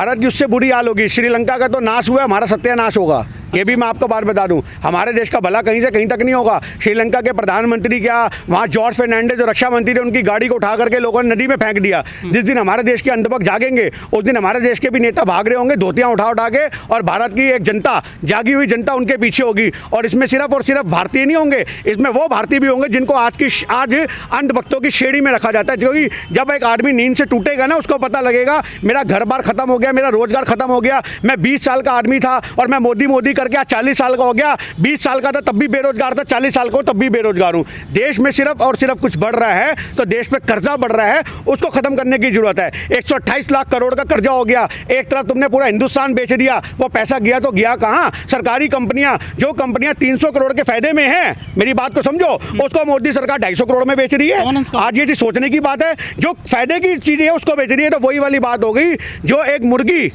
भारत की उससे बुरी हाल होगी। श्रीलंका का तो नाश हुआ, हमारा सत्यानाश होगा। ये भी मैं आपको बात बता दूं, हमारे देश का भला कहीं से कहीं तक नहीं होगा। श्रीलंका के प्रधानमंत्री क्या, वहाँ जॉर्ज फर्नांडिस जो रक्षा मंत्री थे, उनकी गाड़ी को उठा करके लोगों ने नदी में फेंक दिया। जिस दिन हमारे देश के अंधभक्त जागेंगे उस दिन हमारे देश के भी नेता भाग रहे होंगे धोतियाँ उठा उठा के, और भारत की एक जनता, जागी हुई जनता उनके पीछे होगी। और इसमें सिर्फ और सिर्फ भारतीय नहीं होंगे, इसमें वो भारतीय भी होंगे जिनको आज अंधभक्तों की श्रेणी में रखा जाता है। क्योंकि जब एक आदमी नींद से टूटेगा ना, उसको पता लगेगा मेरा घर बार खत्म हो गया, मेरा रोजगार खत्म हो गया। मैं 20 साल का आदमी था और मैं मोदी करके आज 40 साल का हो गया। 20 साल का था तब भी बेरोजगार था, 40 साल का तब भी बेरोजगार हूं। देश में सिर्फ और सिर्फ कुछ बढ़ रहा है तो देश पे कर्जा बढ़ रहा है, उसको खत्म करने की जरूरत है। 128 लाख करोड़ का कर्जा हो गया। एक तरफ तुमने पूरा हिंदुस्तान बेच दिया, वो पैसा गया तो गया कहां? सरकारी कंपनियां, जो कंपनियां 300 करोड़ के फायदे में हैं, मेरी बात को समझो, उसको मोदी सरकार 250 करोड़ में बेच रही है। आज ये चीज सोचने की बात है, जो फायदे की चीज है उसको बेच रही है। तो वही वाली बात हो गई, जो एक मुर्गी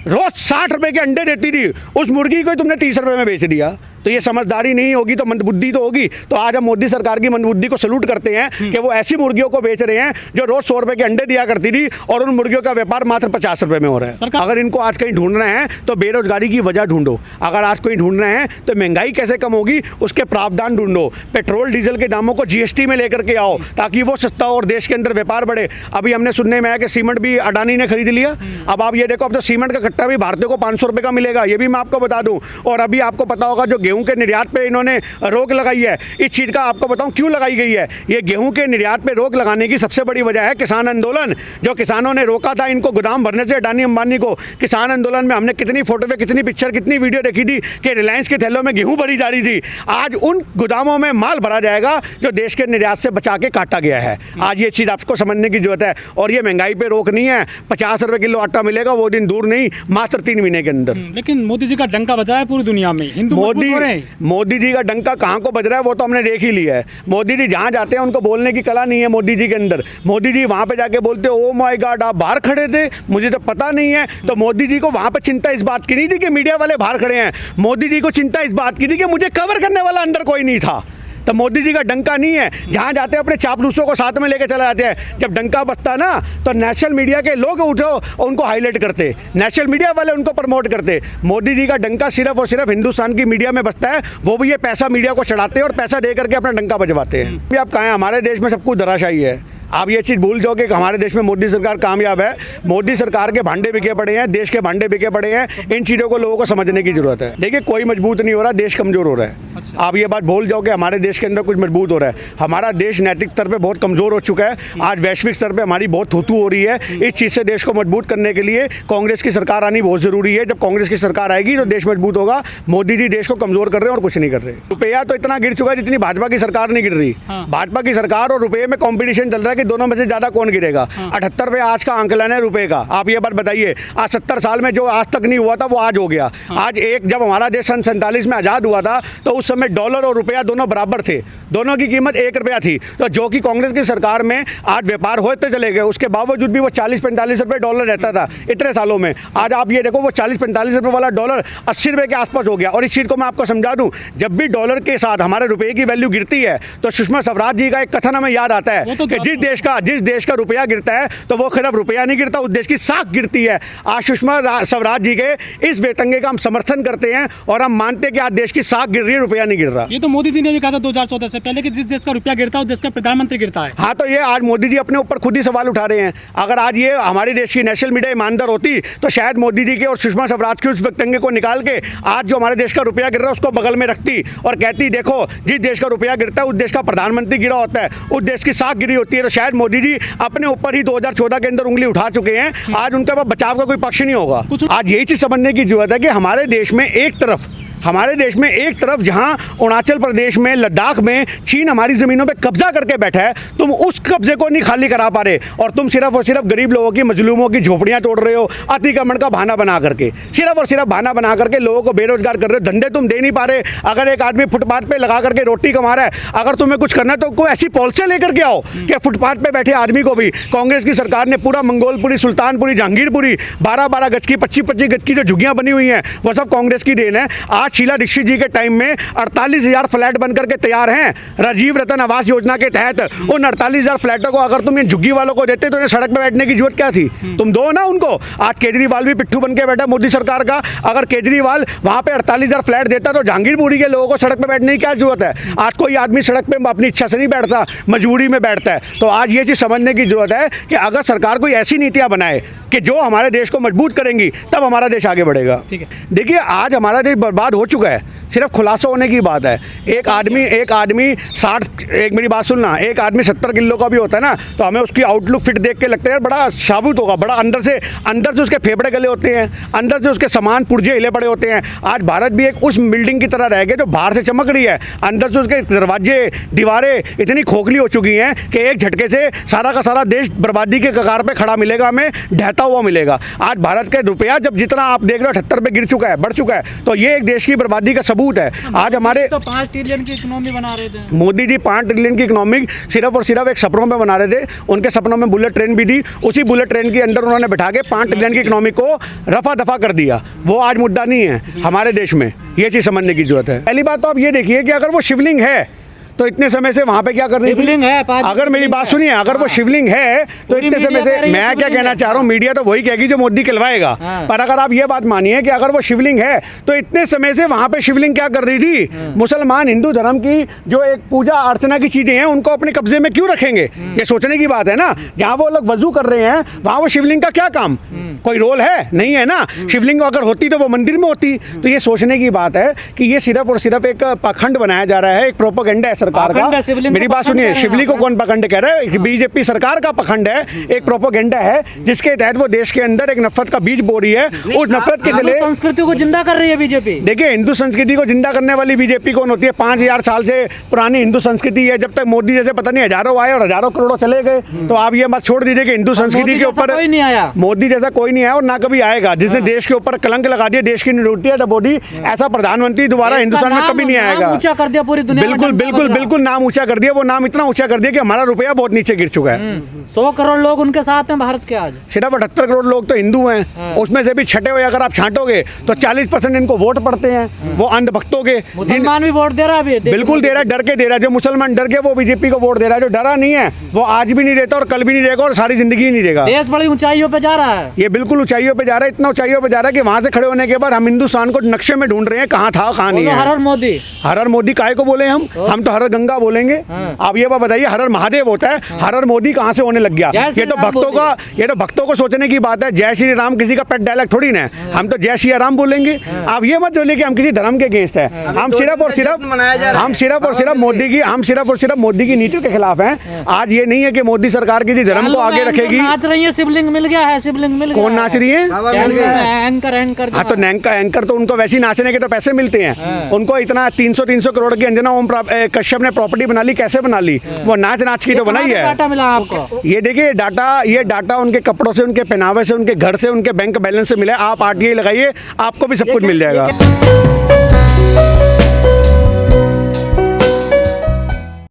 रोज 60 रुपए के अंडे देती थी, उस मुर्गी को तुमने 30 रुपए में बेच दिया। तो ये समझदारी नहीं होगी तो मंदबुद्धि तो होगी। तो आज हम मोदी सरकार की मंदबुद्धि को सलूट करते हैं कि वो ऐसी मुर्गियों को बेच रहे हैं जो रोज 100 रुपए के अंडे दिया करती थी, और उन मुर्गियों का व्यापार मात्र 50 रुपए में हो रहा है। अगर इनको आज कहीं ढूंढना है तो बेरोजगारी की वजह ढूंढो। अगर आज कोई ढूंढना है तो महंगाई कैसे कम होगी उसके प्रावधान ढूंढो। पेट्रोल डीजल के दामों को GST में लेकर के आओ ताकि वो सस्ता हो और देश के अंदर व्यापार बढ़े। अभी हमने सुनने में आया कि सीमेंट भी अडानी ने खरीद लिया। अब आप ये देखो, अब तो सीमेंट का कट्टा भी भारतीयों को 500 रुपए का मिलेगा, ये भी मैं आपको बता दूं। और अभी आपको पता होगा जो गेहूं के निर्यात पे इन्होंने रोक लगाई है, इस चीज का आपको बताऊं क्यों लगाई गई है। ये गेहूं के निर्यात पे रोक लगाने की सबसे बड़ी वजह है किसान आंदोलन। जो किसानों ने रोका था इनको गोदाम भरने से, अडानी अंबानी को। किसान आंदोलन में हमने कितनी फोटो पे, कितनी पिक्चर, कितनी वीडियो देखी थी कि रिलायंस के थैलों में गेहूं भरी जा रही थी। आज उन गोदामों में माल भरा जाएगा जो देश के निर्यात से बचा के काटा गया है। आज ये चीज आपको समझने की जरूरत है। और ये महंगाई पे रोक नहीं है, 50 रुपए किलो आटा मिलेगा, वो दिन दूर नहीं, मात्र 3 महीने के अंदर। लेकिन मोदी जी का डंका बजा है पूरी दुनिया में, हिंदू मोदी जी का डंका कहाँ को बज रहा है वो तो हमने देख ही लिया है। मोदी जी जहाँ जाते हैं उनको बोलने की कला नहीं है मोदी जी के अंदर। मोदी जी वहाँ पे जाके बोलते ओ माय गॉड आप बाहर खड़े थे, मुझे तो पता नहीं है। तो मोदी जी को वहाँ पे चिंता इस बात की नहीं थी कि मीडिया वाले बाहर खड़े हैं, मोदी जी को चिंता इस बात की थी कि मुझे कवर करने वाला अंदर कोई नहीं था। तो मोदी जी का डंका नहीं है, जहाँ जाते हैं अपने चापलूसों को साथ में लेके चले जाते हैं। जब डंका बजता ना तो नेशनल मीडिया के लोग उठो उनको हाईलाइट करते, नेशनल मीडिया वाले उनको प्रमोट करते। मोदी जी का डंका सिर्फ और सिर्फ हिंदुस्तान की मीडिया में बजता है, वो भी ये पैसा मीडिया को चढ़ाते हैं और पैसा दे करके अपना डंका बजवाते हैं। भी आप कहें हमारे देश में सब कुछ धराशायी है, आप ये चीज़ भूल जाओगे कि हमारे देश में मोदी सरकार कामयाब है। मोदी सरकार के भांडे बिके पड़े हैं, देश के भांडे बिके पड़े हैं। इन चीज़ों को लोगों को समझने की जरूरत है। देखिए कोई मजबूत नहीं हो रहा, देश कमज़ोर हो रहा है। अच्छा। आप ये बात भूल जाओ कि हमारे देश के अंदर कुछ मजबूत हो रहा है। हमारा देश नैतिक स्तर पे बहुत कमज़ोर हो चुका है। आज वैश्विक स्तर पे हमारी बहुत थूथू हो रही है। इस चीज़ से देश को मजबूत करने के लिए कांग्रेस की सरकार आनी बहुत ज़रूरी है। जब कांग्रेस की सरकार आएगी तो देश मजबूत होगा। मोदी जी देश को कमज़ोर कर रहे हैं और कुछ नहीं कर रहे। रुपया तो इतना गिर चुका है जितनी भाजपा की सरकार नहीं गिर रही। भाजपा की सरकार और रुपये में कॉम्पिटिशन चल रहा है कि दोनों में से ज़्यादा कौन गिरेगा। 78 रुपये आज का आंकलन है रुपए का। आप ये बात बताइए, आज 70 साल में जो आज तक नहीं हुआ था वो आज हो गया। आज एक जब हमारा देश सन 47 में आज़ाद हुआ था तो उस समय डॉलर और रुपया दोनों बराबर थे, दोनों की कीमत 1 रुपया थी। तो जो कि कांग्रेस की सरकार में आज व्यापार होते चले गए, उसके बावजूद भी वो 40-45 रुपये डॉलर रहता था इतने सालों में। आज आप ये देखो वो 40-45 रुपये वाला डॉलर 80 रुपये के आसपास हो गया। और इस चीज़ को मैं आपको समझा दूं, जब भी डॉलर के साथ हमारे रुपये की वैल्यू गिरती है तो सुषमा स्वराज जी का एक कथन हमें याद आता है कि जिस देश का रुपया गिरता है तो वो सिर्फ रुपया नहीं गिरता, उस देश की साख गिरती है। आज सुषमा स्वराज जी के इस वेतंगे का हम समर्थन करते हैं और हम मानते हैं कि आज देश की साख गिर रही है, रुपया नहीं गिर रहा। ये तो मोदी जी ने भी कहा था 2014 से पहले कि जिस देश का रुपया गिरता है उस देश का प्रधानमंत्री गिरता है। हाँ, तो ये आज मोदी जी अपने ऊपर खुद ही सवाल उठा रहे हैं। अगर आज ये हमारे देश की नेशनल मीडिया ईमानदार होती तो शायद मोदी जी के और सुषमा स्वराज के उस वेतंगे को निकाल के आज जो हमारे देश का रुपया गिर रहा है उसको बगल में रखती और कहती देखो जिस देश का रुपया गिरता है उस देश का प्रधानमंत्री गिरा होता है, उस देश की साख गिरी होती है। तो शायद मोदी जी अपने ऊपर ही 2014 के अंदर उंगली उठा चुके हैं। आज उनके पास बचाव का कोई पक्ष नहीं होगा। आज यही चीज समझने की जरूरत है कि हमारे देश में एक तरफ जहां अरुणाचल प्रदेश में, लद्दाख में चीन हमारी जमीनों पे कब्जा करके बैठा है, तुम उस कब्जे को नहीं खाली करा पा रहे और तुम सिर्फ और सिर्फ गरीब लोगों की, मजलूमों की झोपड़ियां तोड़ रहे हो अतिक्रमण का बहाना बना करके, सिर्फ और सिर्फ बहाना बना करके लोगों को बेरोजगार कर रहे हो। धंधे तुम दे नहीं पा रहे। अगर एक आदमी फुटपाथ पे लगा करके रोटी कमा रहा है, अगर तुम्हें कुछ करना है तो कोई ऐसी पॉलिसी लेकर के आओ कि फुटपाथ पे बैठे आदमी को भी। कांग्रेस की सरकार ने पूरा मंगोलपुरी, सुल्तानपुरी, जहांगीरपुरी 12-12 गज की, 25-25 गज की जो झुग्गियां बनी हुई हैं वो सब कांग्रेस की देन है। आज शीला दीक्षित जी के टाइम में 48,000 फ्लैट बनकर के तैयार हैं राजीव रतन आवास योजना के तहत। उन 48,000 फ्लैटों को अगर तुम इन झुग्गी वालों को देते तो इन्हें सड़क पे बैठने की जरूरत क्या थी? तुम दो ना उनको। आज केजरीवाल भी पिट्ठू बन के बैठा मोदी सरकार का। अगर केजरीवाल वहां पे 48,000 फ्लैट देता तो जहांगीरपुरी के लोगों को सड़क पे बैठने की क्या जरूरत है? आज कोई आदमी सड़क पे अपनी इच्छा से नहीं बैठता, मजबूरी में बैठता है। तो आज ये चीज़ समझने की जरूरत है कि अगर सरकार कोई ऐसी नीतियां बनाए कि जो हमारे देश को मजबूत करेंगी, तब हमारा देश आगे बढ़ेगा। ठीक है। देखिए, आज हमारा देश बर्बाद हो चुका है, सिर्फ खुलासा होने की बात है। एक आदमी 60, एक मेरी बात सुनना, एक आदमी 70 किलो का भी होता है ना, तो हमें उसकी आउटलुक फिट देख के लगता है बड़ा साबुत होगा, बड़ा अंदर से उसके फेफड़े गले होते हैं, अंदर से उसके सामान पुर्जे हिले पड़े होते हैं। आज भारत भी एक उस बिल्डिंग की तरह रह गया जो बाहर से चमक रही है, अंदर से उसके दरवाजे दीवारें इतनी खोखली हो चुकी हैं कि एक झटके से सारा का सारा देश बर्बादी के कगार पे खड़ा मिलेगा, हमें ढहता हुआ मिलेगा। आज भारत का रुपया जब जितना आप देख रहे हो 78 पे गिर चुका है, बढ़ चुका है, तो ये एक देश की बर्बादी का सबूत है। आज हमारे तो 5 ट्रिलियन की इकोनॉमी बना रहे थे मोदी जी, 5 ट्रिलियन की इकोनॉमी सिर्फ और सिर्फ एक सपनों में बना रहे थे। उनके सपनों में बुलेट ट्रेन भी थी, उसी बुलेट ट्रेन के अंदर उन्होंने बैठा के 5 ट्रिलियन की इकोनॉमी को रफा दफा कर दिया। वो आज मुद्दा नहीं है हमारे देश में, ये चीज़ समझने की जरूरत है। पहली बात तो आप ये देखिए कि अगर वो शिवलिंग है तो इतने समय से वहां पे क्या कर रही थी? शिवलिंग है, अगर मेरी बात सुनिए, अगर वो शिवलिंग है तो इतने समय से, मैं क्या कहना चाह रहा हूँ, मीडिया तो वही कहेगी जो मोदी कहलवाएगा, पर अगर आप ये बात मानिए कि अगर वो शिवलिंग है तो इतने समय से वहां पे शिवलिंग क्या कर रही थी? मुसलमान हिंदू धर्म की जो एक पूजा अर्चना की चीजें हैं उनको अपने कब्जे में क्यों रखेंगे? ये सोचने की बात है ना। जहाँ वो लोग वजू कर रहे हैं वहां वो शिवलिंग का क्या काम? कोई रोल है? नहीं है ना। शिवलिंग अगर होती तो वो मंदिर में होती। तो ये सोचने की बात है कि ये सिर्फ और सिर्फ एक पाखंड बनाया जा रहा है, एक प्रोपेगेंडा है सरकार का। मेरी बात सुनिए, शिवलिंग को कौन पखंड कह रहा है? बीजेपी सरकार का पखंड है, एक प्रोपेगेंडा है जिसके तहत वो देश के अंदर एक नफरत का बीज बो रही है। उस नफरत के चले संस्कृति को जिंदा कर रही है बीजेपी। देखिए, हिंदू संस्कृति को जिंदा करने वाली बीजेपी कौन होती है? 5000 साल से पुरानी हिंदू संस्कृति है। जब तक मोदी जैसे पता नहीं हजारों आए और हजारों करोड़ों चले गए, तो आप ये मत छोड़ दीजिए कि हिंदू संस्कृति के ऊपर कोई नहीं आया। मोदी जैसा कोई नहीं आया और ना कभी आएगा। जिसने देश के ऊपर कलंक लगा दिया, देश की रोटियां डबोडी, ऐसा प्रधानमंत्री दोबारा हिंदुस्तान में कभी नहीं आएगा। ऊंचा कर दिया पूरी दुनिया में। बिल्कुल नाम ऊंचा कर दिया। वो नाम इतना ऊंचा कर दिया कि हमारा रुपया बहुत नीचे गिर चुका है। 100 करोड़ लोग उनके साथ हैं भारत के आज। सिर्फ 78 करोड़ लोग तो हिंदू हैं, उसमें से भी छठे हुए अगर आप छांटोगे तो 40% इनको वोट पड़ते हैं, वो अंधभक्तों के। मुसलमान भी वोट दे रहा है, बिल्कुल दे रहा है, डर के दे रहा है। जो मुसलमान डर के वो बीजेपी को वोट दे रहा है, जो डरा नहीं है वो आज भी नहीं देता और कल भी नहीं देगा और सारी जिंदगी नहीं देगा। देश बड़ी ऊंचाइयों पे जा रहा है। ये बिल्कुल ऊंचाइयों पे जा रहा है, इतना ऊंचाइयों पे जा रहा है कि वहां से खड़े होने के बाद हम हिंदुस्तान को नक्शे में ढूंढ रहे हैं, कहाँ था कहाँ नहीं है। हर हर मोदी काहे को बोले हम तो हर गंगा बोलेंगे। आप ये बात बताइए, हर हर महादेव होता है, हर हर मोदी कहाँ से होने लग गया? ये तो भक्तों को सोचने की बात है। जय श्री राम किसी का पेट डायलॉग थोड़ी ना है, हम तो जय श्री राम बोलेंगे। आप ये मत बोलिए कि हम किसी धर्म के अगेंस्ट है। हम सिर्फ और सिर्फ मोदी की नीतियों के खिलाफ हैं। आज ये नहीं है कि मोदी सरकार किसी धर्म को आगे रखेगी। नाच रही है, शिवलिंग मिल गया है, शिवलिंग मिल गया। कौन नाच रही है? एंकर। हाँ, तो एंकर तो उनको वैसे ही नाचने के तो पैसे मिलते हैं। उनको इतना 300 करोड़ की अंजना ओम कश्यप ने प्रॉपर्टी बना ली, कैसे बना ली? वो नाच की तो बनाई है। डाटा मिला आपको? ये देखिए, ये डाटा उनके कपड़ों से, उनके पहनावे से, उनके घर से, उनके बैंक बैलेंस से मिला है। आप RTI लगाइए, आपको भी सब कुछ मिल जाएगा।